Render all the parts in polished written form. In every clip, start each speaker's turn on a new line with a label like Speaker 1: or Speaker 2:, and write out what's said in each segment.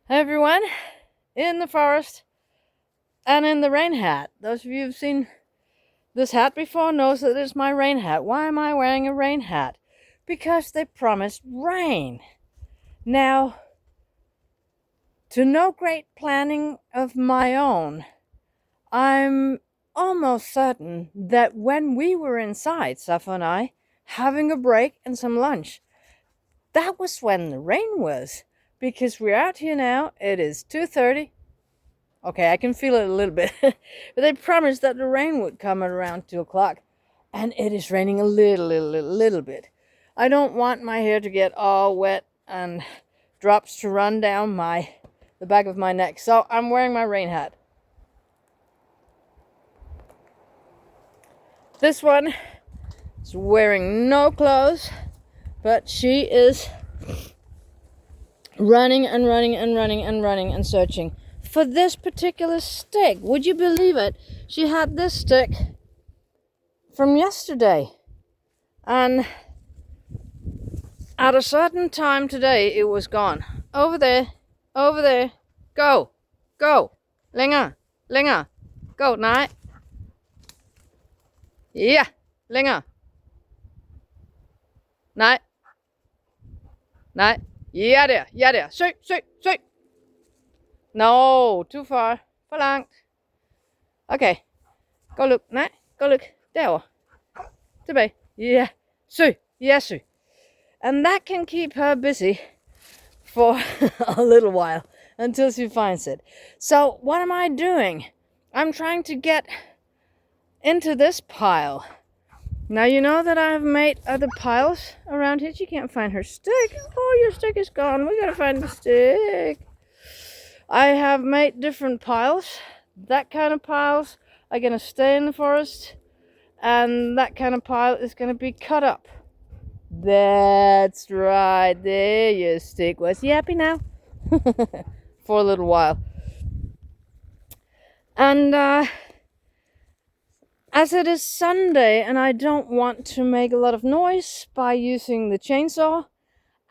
Speaker 1: Hi everyone, in the forest and in the rain hat. Those of you who've seen this hat before knows that it's my rain hat. Why am I wearing a rain hat? Because they promised rain. Now, to no great planning of my own, I'm almost certain that when we were inside, Safa and I, having a break and some lunch, that was when the rain was. Because we're out here now, it is 2:30. Okay, I can feel it a little bit. But they promised that the rain would come at around 2 o'clock. And it is raining a little bit. I don't want my hair to get all wet and drops to run down the back of my neck. So I'm wearing my rain hat. This one is wearing no clothes, but she is running and searching for this particular stick. Would you believe it? She had this stick from yesterday, and at a certain time today it was gone. Over there, go, længere, go, nej, yeah, længere, nej, ja der, søg, no, too far, for langt, okay, go look, nej, go look, derovre, tilbage, yeah, søg, søg. And that can keep her busy for a little while until she finds it. So what am I doing? I'm trying to get into this pile. Now you know that I have made other piles around here. She can't find her stick. Oh, your stick is gone. We gotta find the stick. I have made different piles. That kind of piles are gonna stay in the forest, and that kind of pile is gonna be cut up. That's right, there your stick was. You happy now? For a little while. And as it is Sunday and I don't want to make a lot of noise by using the chainsaw,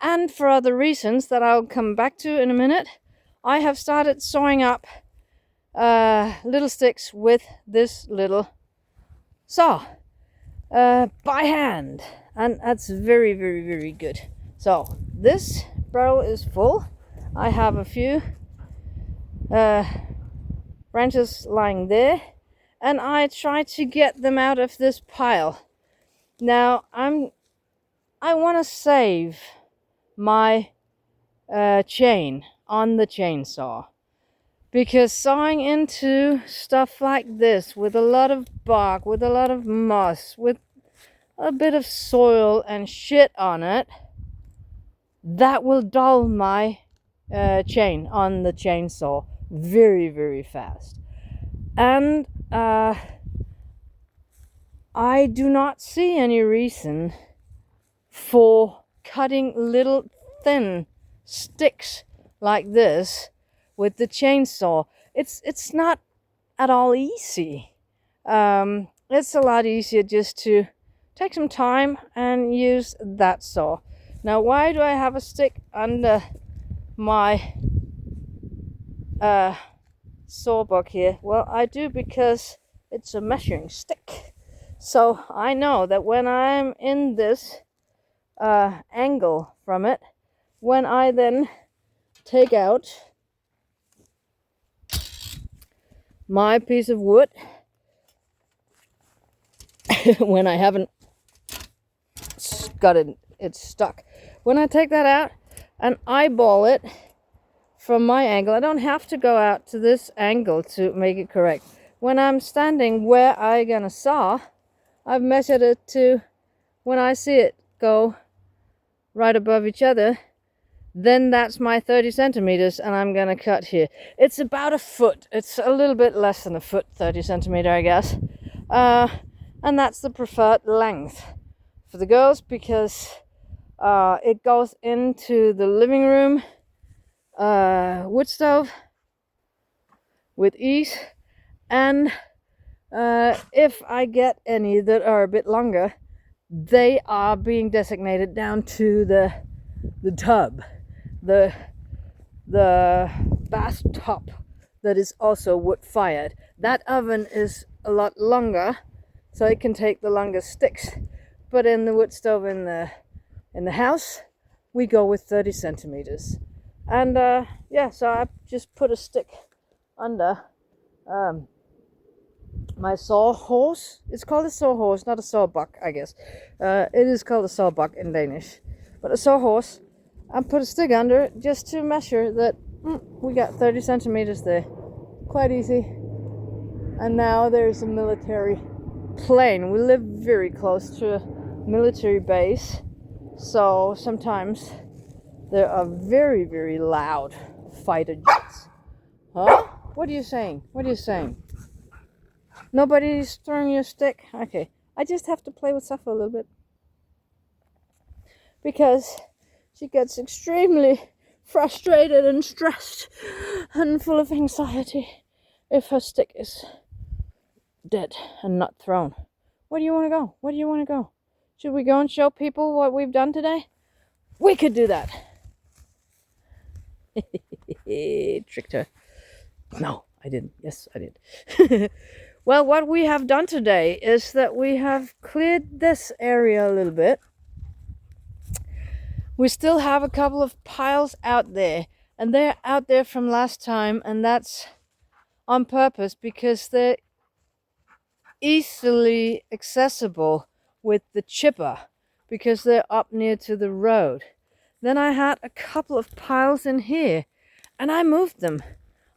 Speaker 1: and for other reasons that I'll come back to in a minute, I have started sawing up little sticks with this little saw by hand. And that's very good. So this barrel is full. I have a few branches lying there, and I try to get them out of this pile. Now I want to save my chain on the chainsaw, because sawing into stuff like this with a lot of bark, with a lot of moss, with a bit of soil and shit on it, that will dull my chain on the chainsaw very fast. And I do not see any reason for cutting little thin sticks like this with the chainsaw. It's not at all easy. It's a lot easier just to take some time and use that saw. Now, why do I have a stick under my sawbuck here? Well, I do because it's a measuring stick. So I know that when I'm in this angle from it, when I then take out my piece of wood, when I haven't got it's stuck. When I take that out and eyeball it from my angle, I don't have to go out to this angle to make it correct. When I'm standing where I'm gonna saw, I've measured it to when I see it go right above each other, then that's my 30 centimeters, and I'm gonna cut here. It's about a foot. It's a little bit less than a foot, 30 centimeter, I guess. And that's the preferred length for the girls, because it goes into the living room wood stove with ease. And if I get any that are a bit longer, they are being designated down to the tub, the the bathtub that is also wood fired. That oven is a lot longer, so it can take the longest sticks. But in the wood stove in the house, we go with 30 centimeters. And yeah, so I just put a stick under my sawhorse. It's called a sawhorse, not a sawbuck, I guess. It is called a sawbuck in Danish. But a sawhorse, I put a stick under it just to measure that we got 30 centimeters there. Quite easy. And now there's a military plane. We live very close to a military base, so sometimes there are very, very loud fighter jets. Huh? What are you saying? What are you saying? Nobody's throwing your stick? Okay. I just have to play with Safa a little bit, because she gets extremely frustrated and stressed and full of anxiety if her stick is dead and not thrown. Where do you want to go? Where do you want to go? Should we go and show people what we've done today? We could do that. Tricked her. No, I didn't. Yes, I did. Well, what we have done today is that we have cleared this area a little bit. We still have a couple of piles out there, and they're out there from last time, and that's on purpose because they're easily accessible with the chipper because they're up near to the road. Then I had a couple of piles in here, and I moved them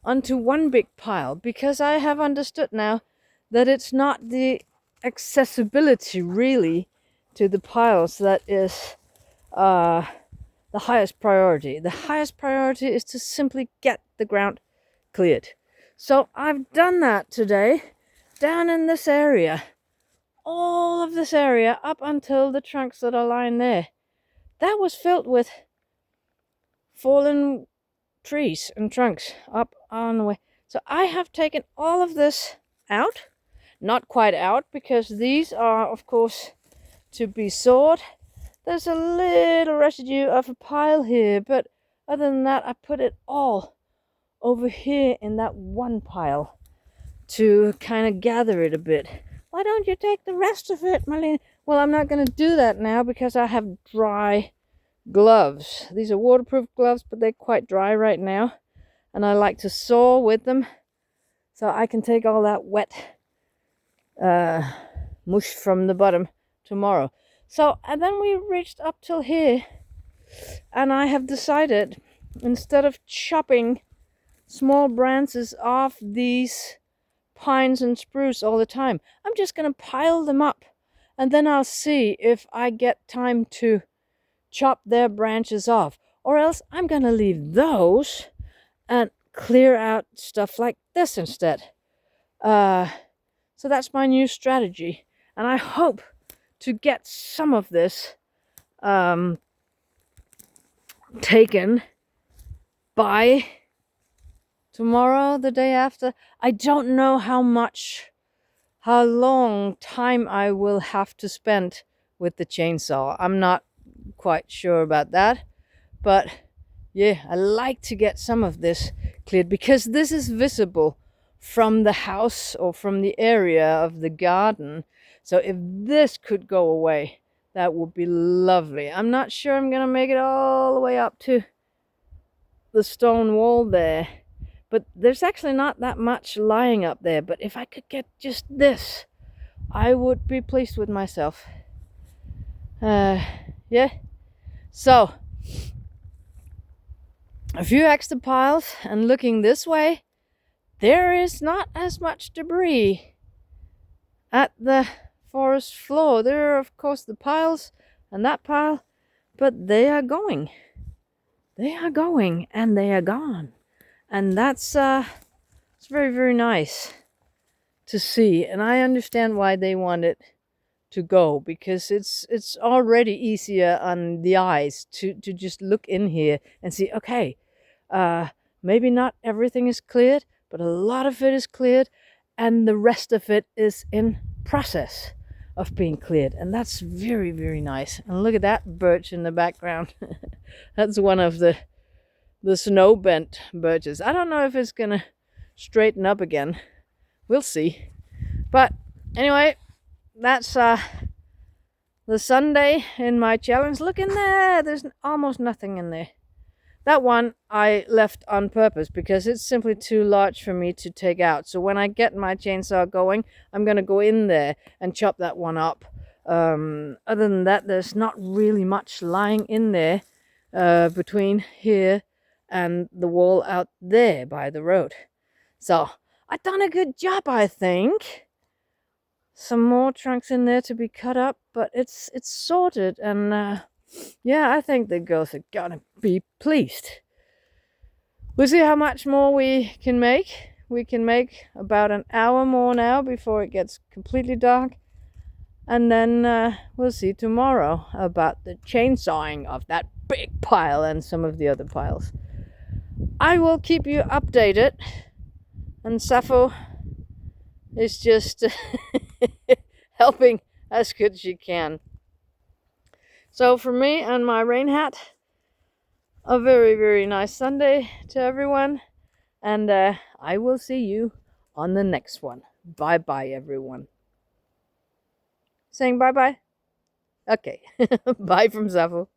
Speaker 1: onto one big pile because I have understood now that it's not the accessibility really to the piles that is the highest priority. The highest priority is to simply get the ground cleared. So I've done that today down in this area. All of this area up until the trunks that are lying there. That was filled with fallen trees and trunks up on the way. So I have taken all of this out. Not quite out, because these are, of course, to be sawed. There's a little residue of a pile here, but other than that, I put it all over here in that one pile to kind of gather it a bit. Why don't you take the rest of it, Marlene? Well, I'm not going to do that now because I have dry gloves. These are waterproof gloves, but they're quite dry right now. And I like to saw with them so I can take all that wet mush from the bottom tomorrow. So, and then we reached up till here, and I have decided, instead of chopping small branches off these pines and spruce all the time, I'm just going to pile them up, and then I'll see if I get time to chop their branches off, or else I'm going to leave those and clear out stuff like this instead. So that's my new strategy, and I hope to get some of this taken by tomorrow, the day after. I don't know how long time I will have to spend with the chainsaw. I'm not quite sure about that, but yeah, I like to get some of this cleared because this is visible from the house or from the area of the garden. So if this could go away, that would be lovely. I'm not sure I'm gonna make it all the way up to the stone wall there, but there's actually not that much lying up there. But if I could get just this, I would be pleased with myself. Yeah. So a few extra piles, and looking this way, there is not as much debris at the forest floor. There are, of course, the piles and that pile, but they are going. They are going, and they are gone. And that's it's very, very nice to see. And I understand why they want it to go, because it's already easier on the eyes to just look in here and see, okay, maybe not everything is cleared, but a lot of it is cleared, and the rest of it is in process of being cleared. And that's very, very nice. And look at that birch in the background. That's one of the the snow bent birches. I don't know if it's gonna straighten up again. We'll see. But anyway, that's the Sunday in my challenge. Look in there. There's almost nothing in there. That one I left on purpose because it's simply too large for me to take out. So when I get my chainsaw going, I'm going to go in there and chop that one up. Other than that, there's not really much lying in there between here and the wall out there by the road. So I've done a good job, I think. Some more trunks in there to be cut up, but it's sorted, and yeah, I think the girls are gonna be pleased. We'll see how much more we can make. We can make about an hour more now before it gets completely dark, and then we'll see tomorrow about the chainsawing of that big pile and some of the other piles. I will keep you updated, and Sappho is just helping as good as she can. So for me and my rain hat, a very, very nice Sunday to everyone, and I will see you on the next one. Bye bye, everyone. Saying bye bye? Okay. Bye from Sappho.